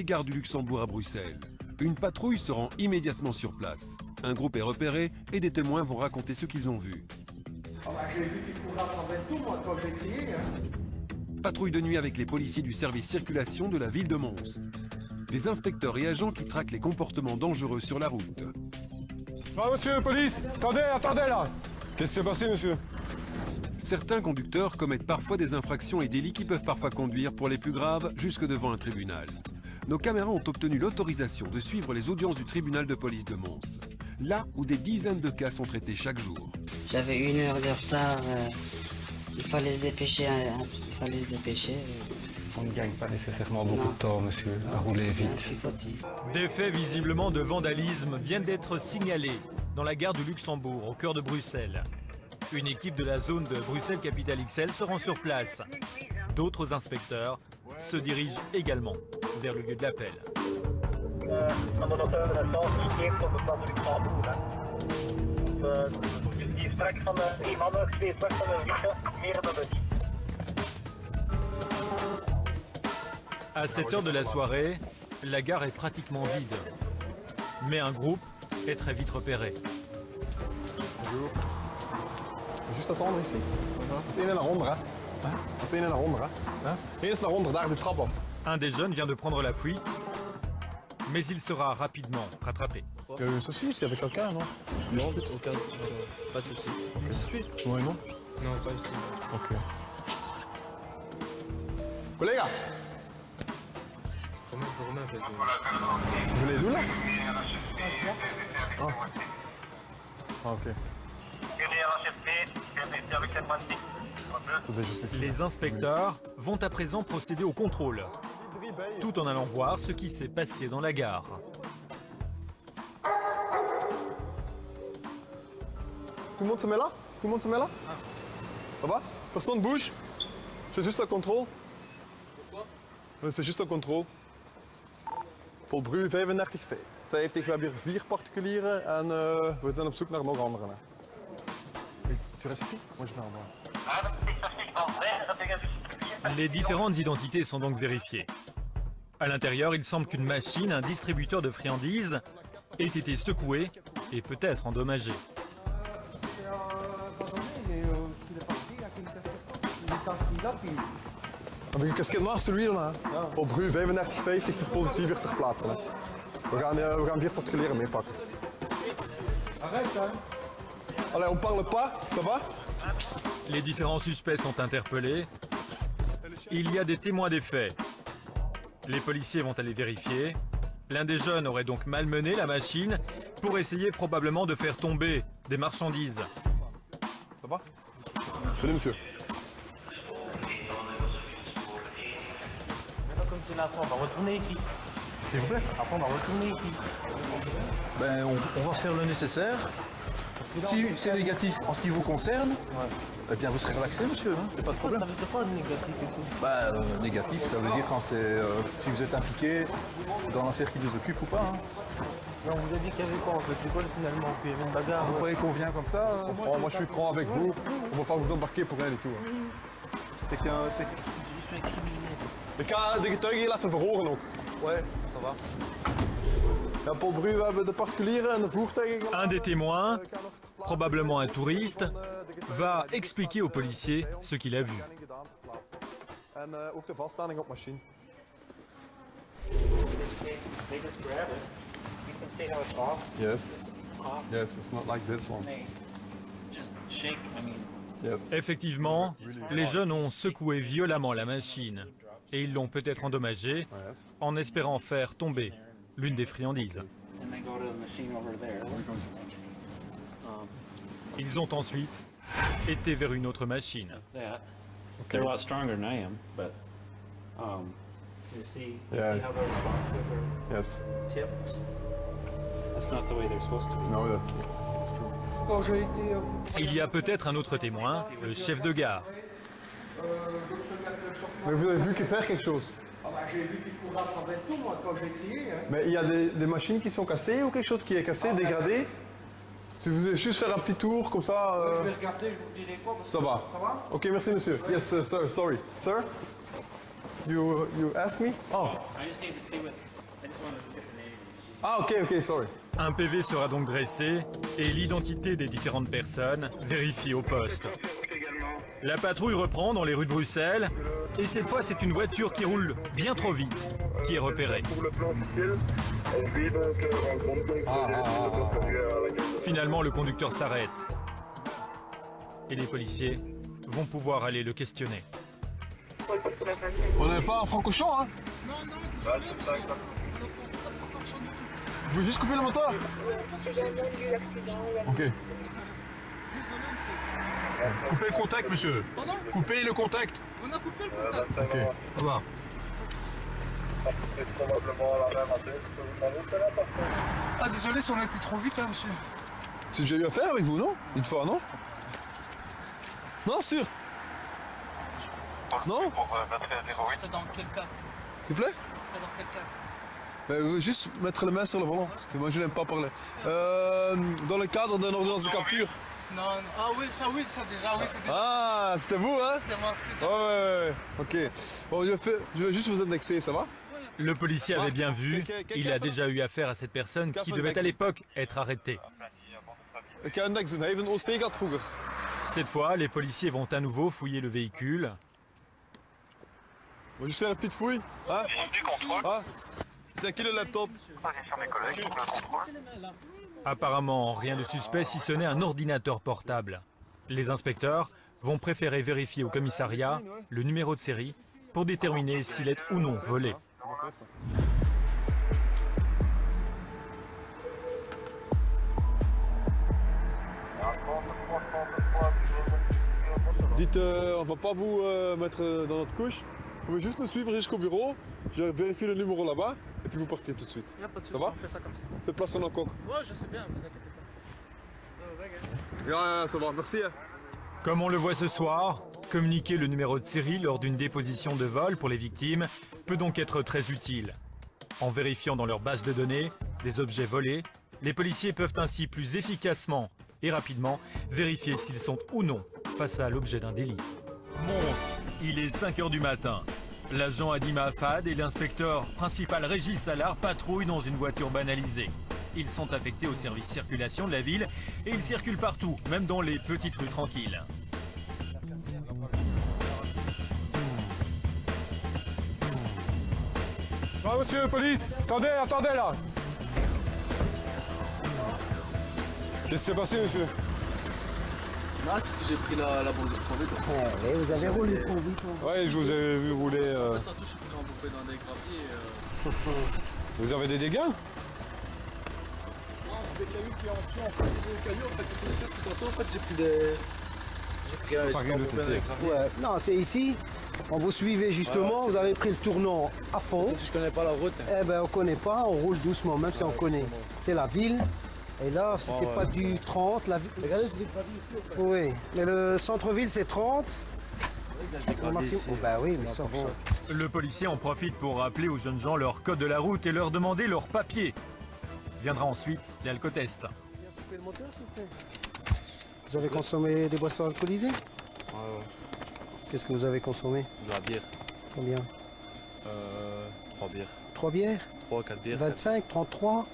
les gares du Luxembourg à Bruxelles. Une patrouille se rend immédiatement sur place. Un groupe est repéré et des témoins vont raconter ce qu'ils ont vu. Ah bah, j'ai vu qu'il courait à travers tout, moi, quand j'ai crié. Patrouille de nuit avec les policiers du service circulation de la ville de Mons. Des inspecteurs et agents qui traquent les comportements dangereux sur la route. Ah, monsieur, police! Attendez là! Qu'est-ce qui s'est passé, monsieur? Certains conducteurs commettent parfois des infractions et délits qui peuvent parfois conduire, pour les plus graves, jusque devant un tribunal. Nos caméras ont obtenu l'autorisation de suivre les audiences du tribunal de police de Mons, là où des dizaines de cas sont traités chaque jour. J'avais 1 heure de retard, il fallait se dépêcher, On ne gagne pas nécessairement beaucoup de temps, monsieur, à rouler vite. Je suis fatigué. Des faits visiblement de vandalisme viennent d'être signalés dans la gare du Luxembourg, au cœur de Bruxelles. Une équipe de la zone de Bruxelles-Capitale XL se rend sur place. D'autres inspecteurs se dirigent également vers le lieu de l'appel. À cette heure de la soirée, la gare est pratiquement vide. Mais un groupe est très vite repéré. Bonjour. Juste attendre ici. C'est een naar onder, hè? C'est een naar onder, hè? Eens naar onder, daar de trap af. Un des jeunes vient de prendre la fuite, mais il sera rapidement rattrapé. Il y a eu un souci ici avec quelqu'un, non? Non, aucun, pas de souci. Ok. Ouais, non? Non, pas ici. Ok. Collega! Romain fait Vous venez d'où là? Ah. Ah, ok. C'est déjà ici. Les inspecteurs vont à présent procéder au contrôle, tout en allant voir ce qui s'est passé dans la gare. Tout le monde se met là? Tout le monde se met là? Ça va? Personne bouge? C'est juste un contrôle. Pourquoi? C'est juste un contrôle. Paul Bru 3550. We hebben hier 4 particulieren en we zijn op zoek naar nog anderen. Tu restes ici? Moi je vais en bas. Les différentes identités sont donc vérifiées. À l'intérieur, il semble qu'une machine, un distributeur de friandises, ait été secouée et peut-être endommagée. Heb je een casquette naast celui-là? Paul Bru 3550 is positief weer ter plaatse. Hè. We gaan 4 particulieren meepakken. Allez, on parle pas, ça va? Les différents suspects sont interpellés. Il y a des témoins des faits. Les policiers vont aller vérifier. L'un des jeunes aurait donc malmené la machine pour essayer probablement de faire tomber des marchandises. Ça va? Venez, monsieur. On va retourner ici. S'il vous plaît. Après, on va retourner ici. Ben, on va faire le nécessaire. Si c'est négatif en ce qui vous concerne, eh bien vous serez relaxé, monsieur, hein, c'est pas de problème. Ça veut dire quoi, le négatif et tout? Bah, négatif, ça veut dire quand c'est si vous êtes impliqué dans l'affaire qui vous occupe ou pas. Hein. Non, on vous a dit qu'il y avait quoi en fait? C'est quoi finalement? Qu'il y avait une bagarre? Vous croyez qu'on vient comme ça Oh, moi je suis franc avec vous. On va pas vous embarquer pour rien du tout. Hein. C'est qu'un... Ik ga de getuigen heel even verhoren ook. Ouais, ça va. Ja, Paul Bru, we hebben de particulieren en de voertuigen. Un des témoins, probablement un touriste, va expliquer aux policiers ce qu'il a vu. En ook de vaststelling op machine. Yes. Yes, it's not like this one. Yes. Effectivement, les jeunes ont secoué violemment la machine et ils l'ont peut-être endommagée en espérant faire tomber l'une des friandises. Ils ont ensuite été vers une autre machine. They're a lot stronger than I am, but You see Yeah. how those boxes are Yes. tipped? that's not the way they're supposed to be. No, that's true. Quand j'ai été... Il y a peut-être un autre témoin, le chef de gare. Mais vous avez vu qu'il faire quelque chose? Ah bah, j'ai vu qu'il courait à travers tout, moi, quand j'ai crié. Hein. Mais il y a des machines qui sont cassées ou quelque chose qui est cassé, dégradé? Si vous voulez juste faire un petit tour comme ça... Je vais regarder, je vous dirai quoi. Parce Ça que... va. Ça va? Ok, merci monsieur. Yes, sir, sorry. Sir? You ask me? Oh. I just need to see what. I just want to get the name. Ah, ok, sorry. Un PV sera donc dressé et l'identité des différentes personnes vérifiée au poste. La patrouille reprend dans les rues de Bruxelles et cette fois c'est une voiture qui roule bien trop vite qui est repérée. Finalement le conducteur s'arrête et les policiers vont pouvoir aller le questionner. On n'est pas en francochon, hein? Vous pouvez juste couper le moteur? Ok. Coupez le contact, monsieur. Coupez le contact. On a coupé le contact. Ok. Au revoir. Ah désolé si on a été trop vite hein monsieur. C'est déjà eu affaire avec vous, non? Une fois, non? Non, sûr? Non? Ça serait dans quel cas? S'il vous plaît? Ça serait dans quel cas? Juste mettre les mains sur le volant, parce que moi je n'aime pas parler. Dans le cadre d'une ordonnance de capture. Non, ah oui, ça déjà, oui, c'est déjà. Ah, c'était vous, hein? C'était moi, c'était déjà. Ouais, ok. Bon, je vais juste vous annexer, ça va? Le policier avait bien vu, il a déjà eu affaire à cette personne qui devait à l'époque être arrêtée. Ik ga een niks doen, hij heeft een OC gehad vroeger. Cette fois, les policiers vont à nouveau fouiller le véhicule. On va juste faire une petite fouille. Hein? Ah, c'est à qui le laptop? Apparemment, rien de suspect si ce n'est un ordinateur portable. Les inspecteurs vont préférer vérifier au commissariat le numéro de série pour déterminer s'il est ou non volé. Dites, on va pas vous mettre dans notre couche. Vous pouvez juste nous suivre jusqu'au bureau. Je vérifie le numéro là-bas et puis vous partez tout de suite. Y a pas de Ça souci, va? on fait ça comme ça. C'est place en coq. Ouais, je sais bien, vous inquiétez pas. Ça va, merci. Hein. Comme on le voit ce soir, communiquer le numéro de série lors d'une déposition de vol pour les victimes peut donc être très utile. En vérifiant dans leur base de données des objets volés, les policiers peuvent ainsi plus efficacement et rapidement vérifier s'ils sont ou non face à l'objet d'un délit. Mons, il est 5 h du matin. L'agent Adima Affad et l'inspecteur principal Régis Salard patrouillent dans une voiture banalisée. Ils sont affectés au service circulation de la ville et ils circulent partout, même dans les petites rues tranquilles. Ah, monsieur, police, attendez là. Qu'est-ce qui s'est passé, monsieur? Non, c'est parce que j'ai pris la bande de trop vite. Ouais, vous avez roulé trop vite. Ouais, je vous avais vu rouler. Tantôt, je suis pris embourbé dans des graviers. Vous avez des dégâts? Non, c'est des cailloux qui en tuent. En fait, c'est des cailloux. En fait, vous connaissez ce que tantôt, en fait, j'ai pris des. J'ai pris embourbé dans des graviers. Ouais, non, c'est ici. On vous suivait justement, vous avez pris le tournant à fond. Parce que je connais pas la route. Eh ben, on connaît pas, on roule doucement, même si on connaît. C'est la ville. Et là, c'était pas du 30. La ville. Regardez, c'est des graviers ici. En fait. Oui, mais le centre-ville, c'est 30. Des graviers ici. Oh, bah oui, mais ça va. Le policier en profite pour rappeler aux jeunes gens leur code de la route et leur demander leurs papiers. Viendra ensuite l'alcotest. Vous avez consommé des boissons alcoolisées? Ouais. Qu'est-ce que vous avez consommé? De la bière. Combien? 3 bières. 3 bières? 3, 4 bières. 25, 33?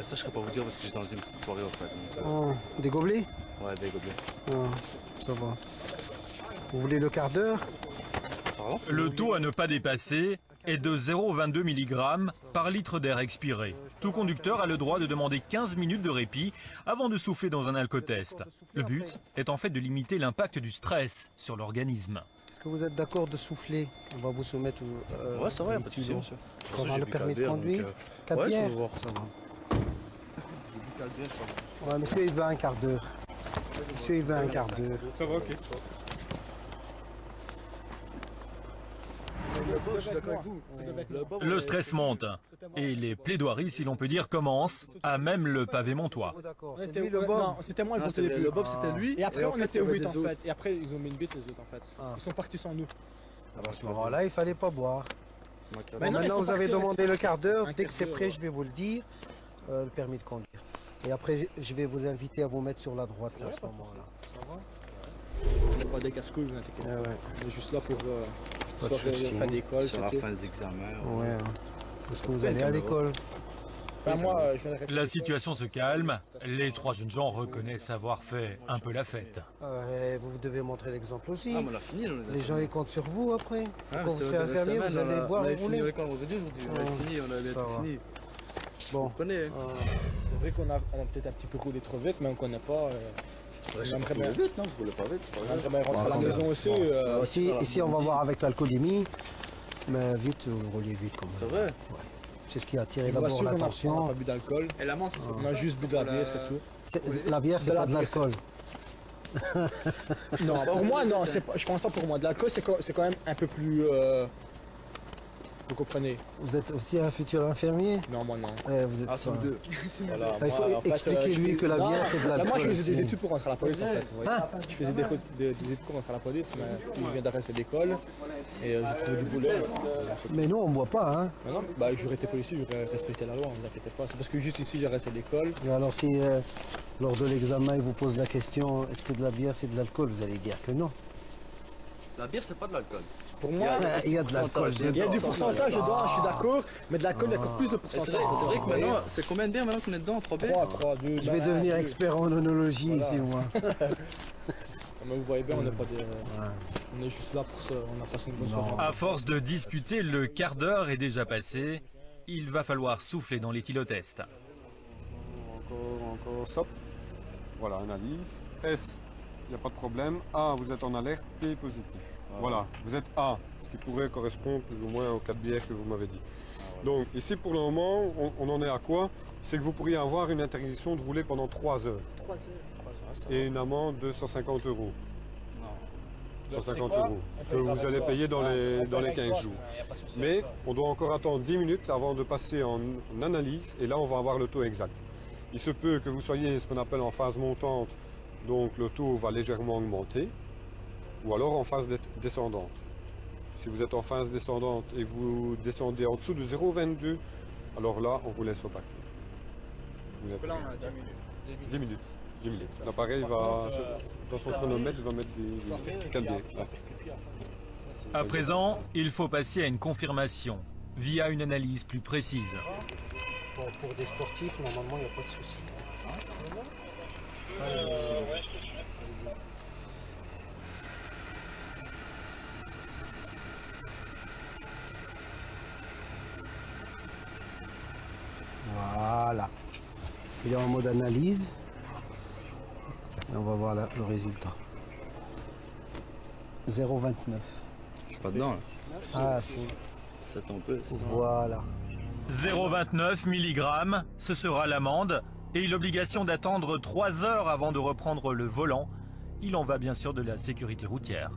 Ça, je ne peux pas vous dire parce que j'étais dans une petite soirée en fait. Donc, Des gobelets? ouais, des gobelets. Ça va. Vous voulez le quart d'heure? Pardon? Le taux à ne pas dépasser est de 0,22 mg par litre d'air expiré. Tout conducteur a le droit de demander 15 minutes de répit avant de souffler dans un alcotest. Le but est en fait de limiter l'impact du stress sur l'organisme. Est-ce que vous êtes d'accord de souffler? On va vous soumettre Ouais, ça va, y a pas de souci, monsieur. On va le permis de conduire. 4 ouais, bières? je veux voir ça. J'ai bu 4 bières, je crois. Ouais, monsieur, il veut un quart d'heure. Monsieur, il veut un quart d'heure. Ça va, ok. Le stress monte et les plaidoiries, si l'on peut dire, commencent à même le pavé montois. C'est lui le bon. C'était moi, Le Bob, c'était lui. Et après, on fait, était il y avait 8 des en autres. fait. Et après, ils ont mis une bite, les autres en fait. Ils sont partis sans nous. À ce moment-là, il fallait pas boire. Mais Bon, non, ils maintenant, sont vous avez partis demandé avec le quart d'heure. un Dès que c'est quart prêt, d'heure, je vais vous le dire. Le permis de conduire. Et après, je vais vous inviter à vous mettre sur la droite là, à ce moment-là. Ça va? On n'est pas des casse-couilles, vous inquiétez pas. Ouais. On est juste là pour Pas de souci. Fin d'école, Sur la fin des examens. Ouais. Est-ce que vous allez à l'école? Enfin, moi, je viens de La situation se calme. Les trois jeunes gens reconnaissent avoir fait un peu la fête. Vous devez montrer l'exemple aussi. Ah, mais on a fini, Les gens ils comptent sur vous après. Ah, Quand vous serez infirmier, vous allez boire et rouler. On avait fini, on avait bientôt fini. Bon. On connaît. C'est vrai qu'on a peut-être un petit peu roulé trop vite, mais on ne connaît pas. J'aimerais bien vite, non, je voulais pas vite. On aimerait bien rentrer à la maison aussi. Ici, on va voir avec l'alcoolémie. Mais vite, vous rouliez vite quand même. C'est vrai. C'est ce qui a attiré On d'abord n'a l'attention. pas bu d'alcool. Et la menthe, On a juste bu de la bière, c'est tout. La bière, c'est pas de l'alcool. Non, pour moi, non, je pense pas pour moi. De l'alcool, c'est quand même un peu plus. Vous comprenez? Vous êtes aussi un futur infirmier? Non, moi non. Vous êtes c'est deux. Voilà, il faut expliquer-lui que la bière, c'est de l'alcool. Moi, je faisais des aussi. études pour rentrer à la police en fait. Je faisais des études pour rentrer à la police, mais je viens d'arrêter l'école et j'ai trouvé du boulot. Mais nous, on ne boit pas, hein? Non, bah, j'aurais été policier, j'aurais respecté la loi, ne vous inquiétez pas. C'est parce que juste ici, j'ai arrêté l'école. Et alors, si lors de l'examen, il vous pose la question est-ce que de la bière, c'est de l'alcool? Vous allez dire que non. La bière, c'est pas de l'alcool. Pour moi, il y a de l'alcool. il y a du pourcentage dedans, je suis d'accord, mais de l'alcool, il y a encore plus de pourcentage. C'est vrai que maintenant, c'est combien de bières maintenant qu'on est dedans? 3 bières? 3, 2, Je vais devenir expert en onologie ici, moi. Mais vous voyez bien, on n'est pas des... On est juste là pour ça, on a passé une bonne soirée. À force de discuter, le quart d'heure est déjà passé. Il va falloir souffler dans l'éthylotest. Encore, stop. Voilà, analyse. S, il n'y a pas de problème. A, vous êtes en alerte. P, positif. Voilà, vous êtes A, ce qui pourrait correspondre plus ou moins aux 4 bières que vous m'avez dit. Donc ici pour le moment, on en est à quoi? C'est que vous pourriez avoir une interdiction de rouler pendant 3 heures. 3 heures. Et une amende de 150 €. Non. 150 € que vous allez payer dans les 15 jours. Mais on doit encore attendre 10 minutes avant de passer en analyse et là on va avoir le taux exact. Il se peut que vous soyez ce qu'on appelle en phase montante, donc le taux va légèrement augmenter, ou alors en phase descendante. Si vous êtes en phase descendante et vous descendez en dessous de 0,22, alors là on vous laisse repartir. Là on a 10 minutes. 10 minutes. 10 minutes. L'appareil va, dans son chronomètre, il va mettre des 4 bières. À présent, il faut passer à une confirmation via une analyse plus précise. Bon, pour des sportifs, normalement, il n'y a pas de souci. Voilà. Il est en mode analyse. Et on va voir le résultat. 0,29. Je suis pas dedans là. Ah, si. Ça tombe peu. Voilà. 0,29 mg, ce sera l'amende et l'obligation d'attendre 3 heures avant de reprendre le volant. Il en va bien sûr de la sécurité routière.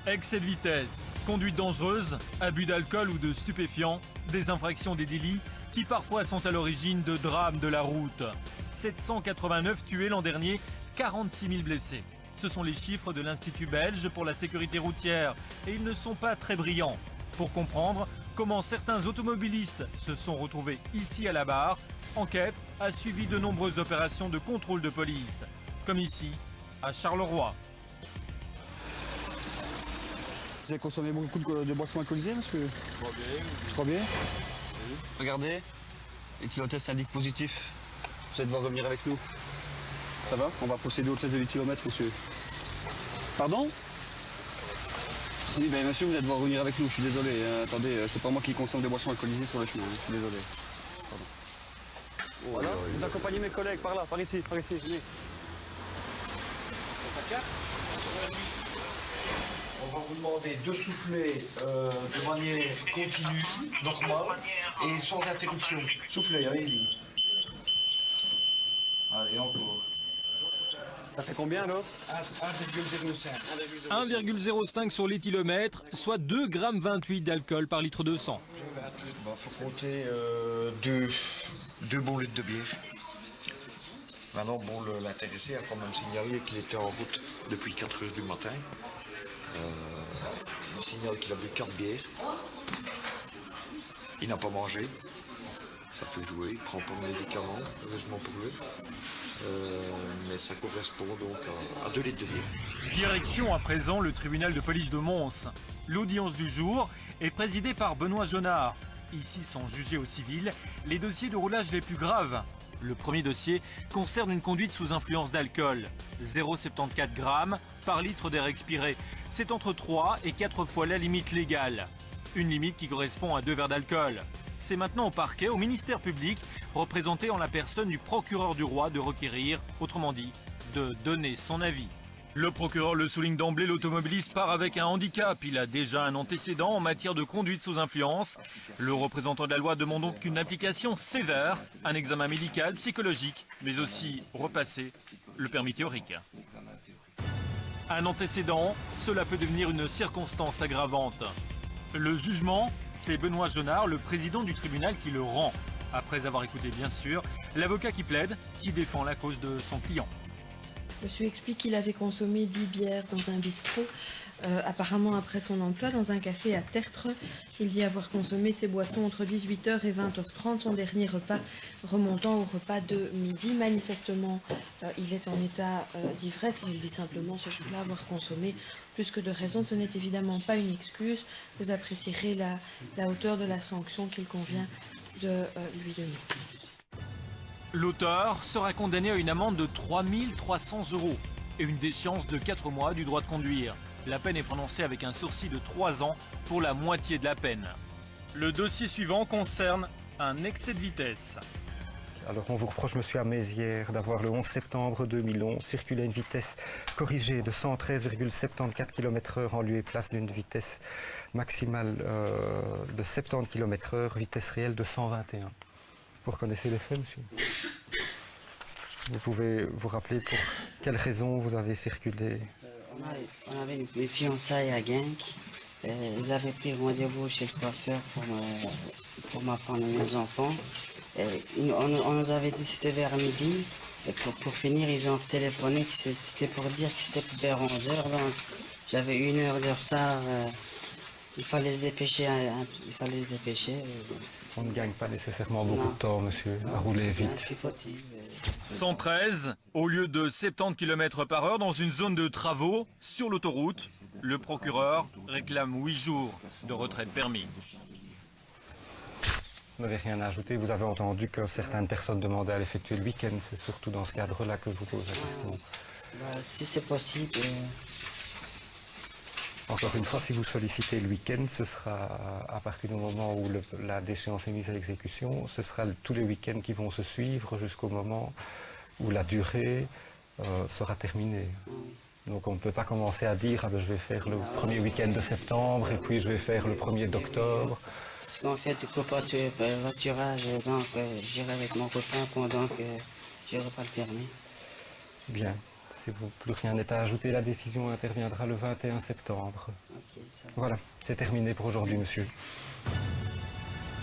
Excès de vitesse, conduite dangereuse, abus d'alcool ou de stupéfiants, des infractions des délits qui parfois sont à l'origine de drames de la route. 789 tués l'an dernier, 46 000 blessés. Ce sont les chiffres de l'Institut belge pour la sécurité routière et ils ne sont pas très brillants. Pour comprendre comment certains automobilistes se sont retrouvés ici à la barre, Enquête a suivi de nombreuses opérations de contrôle de police, comme ici à Charleroi. Vous avez consommé beaucoup de boissons alcoolisées, monsieur? Trop bien. Oui. Regardez, l'éthylotest indique positif. Vous allez devoir revenir avec nous. Ça va? On va procéder au test de l'éthylomètre, monsieur. Pardon? Si, ben monsieur, vous allez devoir revenir avec nous, je suis désolé. Attendez, c'est pas moi qui consomme des boissons alcoolisées sur le chemin, je suis désolé. Pardon. Voilà, vous accompagnez mes collègues par là, par ici, venez. On va vous demander de souffler de manière continue, normale et sans interruption. Soufflez, allez-y. Allez, encore. Ça fait combien alors? 1,05. 1,05 sur l'éthylomètre, soit 2,28 g d'alcool par litre de sang. Il faut compter 2 bons litres de bière. Maintenant, bon, l'intéressé a quand même signalé qu'il était en route depuis 4 h du matin. Il signale qu'il a bu 4 bières. Il n'a pas mangé. Ça peut jouer. Il ne prend pas de médicaments, heureusement pour lui. mais ça correspond donc à 2 litres de bière. Direction à présent le tribunal de police de Mons. L'audience du jour est présidée par Benoît Jonard. Ici sont jugés au civil les dossiers de roulage les plus graves. Le premier dossier concerne une conduite sous influence d'alcool. 0,74 grammes par litre d'air expiré. C'est entre 3 et 4 fois la limite légale. Une limite qui correspond à 2 verres d'alcool. C'est maintenant au parquet, au ministère public, représenté en la personne du procureur du roi, de requérir, autrement dit, de donner son avis. Le procureur le souligne d'emblée, l'automobiliste part avec un handicap. Il a déjà un antécédent en matière de conduite sous influence. Le représentant de la loi demande donc une application sévère, un examen médical, psychologique, mais aussi repasser le permis théorique. Un antécédent, cela peut devenir une circonstance aggravante. Le jugement, c'est Benoît Jonard, le président du tribunal, qui le rend. Après avoir écouté, bien sûr, l'avocat qui plaide, qui défend la cause de son client. Monsieur explique qu'il avait consommé 10 bières dans un bistrot. Apparemment, après son emploi dans un café à Tertre, il dit avoir consommé ses boissons entre 18h et 20h30, son dernier repas remontant au repas de midi. Manifestement, il est en état d'ivresse et il dit simplement ce jour-là avoir consommé plus que de raison. Ce n'est évidemment pas une excuse. Vous apprécierez la hauteur de la sanction qu'il convient de lui donner. L'auteur sera condamné à une amende de 3 300 € et une déchéance de 4 mois du droit de conduire. La peine est prononcée avec un sursis de 3 ans pour la moitié de la peine. Le dossier suivant concerne un excès de vitesse. Alors on vous reproche, monsieur Amézières, d'avoir le 11 septembre 2011 circulé à une vitesse corrigée de 113,74 km/h en lieu et place d'une vitesse maximale de 70 km/h, vitesse réelle de 121. Vous reconnaissez les faits, monsieur? Vous pouvez vous rappeler pour quelles raisons vous avez circulé? On avait une fiançailles à Genk. Ils avaient pris rendez-vous chez le coiffeur pour ma femme et mes enfants. On nous avait dit que c'était vers midi. Et pour finir, ils ont téléphoné que c'était pour dire que c'était vers 11h. Donc j'avais 1 heure de retard. Il fallait se dépêcher. On ne gagne pas nécessairement beaucoup de temps, monsieur, à rouler vite. 113 au lieu de 70 km/h dans une zone de travaux sur l'autoroute. Le procureur réclame 8 jours de retrait de permis. Vous n'avez rien à ajouter. Vous avez entendu que certaines personnes demandaient à l'effectuer le week-end. C'est surtout dans ce cadre-là que je vous pose la question. Si c'est possible. Encore une fois, si vous sollicitez le week-end, ce sera à partir du moment où la déchéance est mise à l'exécution, ce sera tous les week-ends qui vont se suivre jusqu'au moment où la durée sera terminée. Donc on ne peut pas commencer à dire ah ben, je vais faire le premier week-end de septembre et puis je vais faire le 1er d'octobre. Parce qu'en fait, du covoiturage, donc j'irai avec mon copain pendant que je n'aurai pas le permis. Bien. Si plus rien n'est à ajouter, la décision interviendra le 21 septembre. Voilà, c'est terminé pour aujourd'hui, monsieur.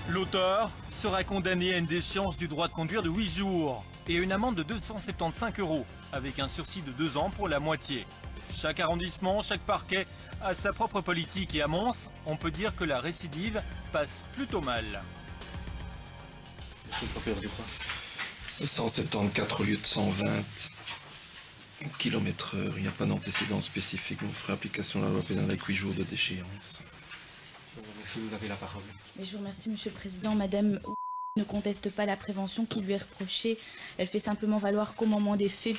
L'auteur sera condamné à une déchéance du droit de conduire de 8 jours et à une amende de 275 €, avec un sursis de 2 ans pour la moitié. Chaque arrondissement, chaque parquet a sa propre politique et à Mons, on peut dire que la récidive passe plutôt mal. 174 au lieu de 120 km/h. Il n'y a pas d'antécédent spécifique. On ferait application de la loi pénale avec 8 jours de déchéance. Si vous avez la parole. Mais je vous remercie, Monsieur le Président. Madame ne conteste pas la prévention qui lui est reprochée. Elle fait simplement valoir qu'au moment des faits,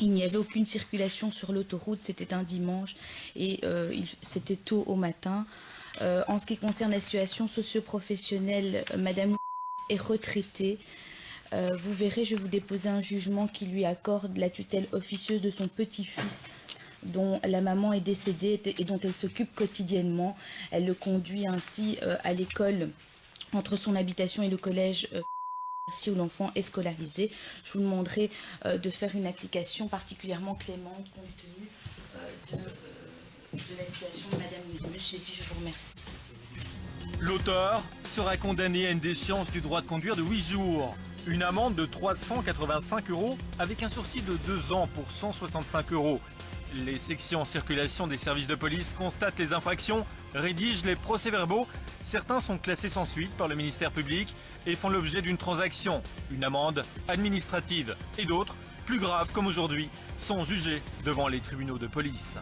il n'y avait aucune circulation sur l'autoroute. C'était un dimanche et c'était tôt au matin. En ce qui concerne la situation socio-professionnelle, Madame est retraitée. Vous verrez, je vais vous déposer un jugement qui lui accorde la tutelle officieuse de son petit-fils dont la maman est décédée et dont elle s'occupe quotidiennement. Elle le conduit ainsi à l'école entre son habitation et le collège où l'enfant est scolarisé. Je vous demanderai de faire une application particulièrement clémente compte tenu de la situation de Madame Nidouche. J'ai dit, je vous remercie. L'auteur sera condamné à une déchéance du droit de conduire de 8 jours. Une amende de 385 € avec un sursis de 2 ans pour 165 €. Les sections en circulation des services de police constatent les infractions, rédigent les procès-verbaux. Certains sont classés sans suite par le ministère public et font l'objet d'une transaction, une amende administrative. Et d'autres plus graves, comme aujourd'hui, sont jugés devant les tribunaux de police.